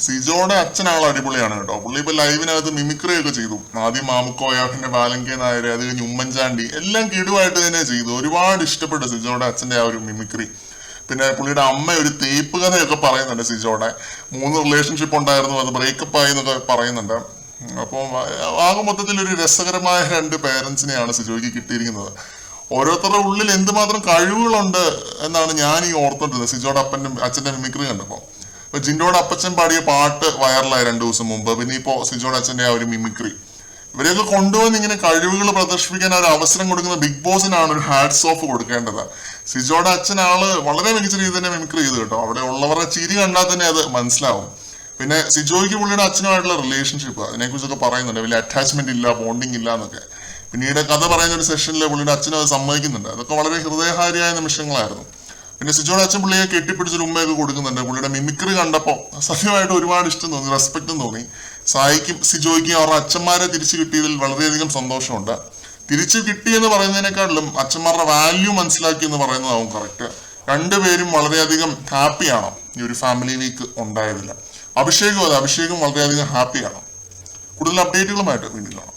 സിജോയുടെ അച്ഛനാളെ അടിപൊളിയാണ് കേട്ടോ. പുള്ളി ഇപ്പൊ ലൈവിനകത്ത് മിമിക്രി ഒക്കെ ചെയ്തു. ആദ്യം മാമുക്കോയ, പിന്നെ വാലങ്കേ നായർ, അത് കഴിഞ്ഞ് ഉമ്മൻചാണ്ടി, എല്ലാം കിടുവായിട്ട് തന്നെ ചെയ്തു. ഒരുപാട് ഇഷ്ടപ്പെട്ടു സിജോയുടെ അച്ഛന്റെ ആ ഒരു മിമിക്രി. പിന്നെ പുള്ളിയുടെ അമ്മ ഒരു തേപ്പ് കഥയൊക്കെ പറയുന്നുണ്ട് സിജോയുടെ. 3 റിലേഷൻഷിപ്പ് ഉണ്ടായിരുന്നു, അത് ബ്രേക്കപ്പ് ആയി എന്നൊക്കെ പറയുന്നുണ്ട്. അപ്പോൾ ആകെ മൊത്തത്തിൽ ഒരു രസകരമായ 2 പേരൻസിനെയാണ് സിജോയ്ക്ക് കിട്ടിയിരിക്കുന്നത്. ഓരോരുത്തരുടെ ഉള്ളിൽ എന്തുമാത്രം കഴിവുകളുണ്ട് എന്നാണ് ഞാൻ ഈ ഓർത്തോണ്ടിരുന്നത് സിജോയുടെ അച്ഛന്റെ മിമിക്രി കണ്ടപ്പോൾ. ഇപ്പൊ ജിൻഡോയുടെ അപ്പച്ചൻ പാടിയ പാട്ട് വൈറലായി 2 ദിവസം മുമ്പ്. പിന്നെ ഇപ്പോ സിജോയുടെ അച്ഛന്റെ ആ ഒരു മിമിക്രി. ഇവരെയൊക്കെ കൊണ്ടുവന്ന് ഇങ്ങനെ കഴിവുകൾ പ്രദർശിപ്പിക്കാൻ ഒരു അവസരം കൊടുക്കുന്ന ബിഗ് ബോസിനാണ് ഒരു ഹാറ്റ്സ് ഓഫ് കൊടുക്കേണ്ടത്. സിജോയുടെ അച്ഛൻ ആള് വളരെ മികച്ച രീതിയിൽ തന്നെ മിമിക്രി ചെയ്തു കേട്ടോ. അവിടെ ഉള്ളവരുടെ ചിരി കണ്ടാൽ തന്നെ അത് മനസ്സിലാവും. പിന്നെ സിജോയ്ക്ക് പുള്ളിയുടെ അച്ഛനുമായിട്ടുള്ള റിലേഷൻഷിപ്പ്, അതിനെക്കുറിച്ചൊക്കെ പറയുന്നുണ്ട്. വലിയ അറ്റാച്ച്മെന്റ് ഇല്ല, ബോണ്ടിങ് ഇല്ല എന്നൊക്കെ. പിന്നീട് കഥ പറയുന്ന ഒരു സെഷനിൽ പുള്ളിയുടെ അച്ഛനും അത് സമ്മതിക്കുന്നുണ്ട്. അതൊക്കെ വളരെ ഹൃദയഹാരിയായ നിമിഷങ്ങളായിരുന്നു. പിന്നെ സിജോയുടെ അച്ഛൻ പുള്ളിയെ കെട്ടിപ്പിടിച്ചൊരു ഉമ്മയൊക്കെ കൊടുക്കുന്നുണ്ട്. പുള്ളിയുടെ മിമിക്രി കണ്ടപ്പോൾ സത്യമായിട്ട് ഒരുപാട് ഇഷ്ടം തോന്നി, റെസ്പെക്റ്റും തോന്നി. സായിക്കും സിജോയ്ക്കും അവരുടെ അച്ഛന്മാരെ തിരിച്ചു കിട്ടിയതിൽ വളരെയധികം സന്തോഷമുണ്ട്. തിരിച്ചു കിട്ടിയെന്ന് പറയുന്നതിനേക്കാളും അച്ഛന്മാരുടെ വാല്യൂ മനസ്സിലാക്കി എന്ന് പറയുന്നതാവും കറക്റ്റ്. 2 പേരും വളരെയധികം ഹാപ്പിയാണ് ഈ ഒരു ഫാമിലി വീക്ക് ഉണ്ടായതിൽ. അഭിഷേകും വളരെയധികം ഹാപ്പിയാണ്. കൂടുതൽ അപ്ഡേറ്റുകളുമായിട്ട് വീണ്ടും കാണാം.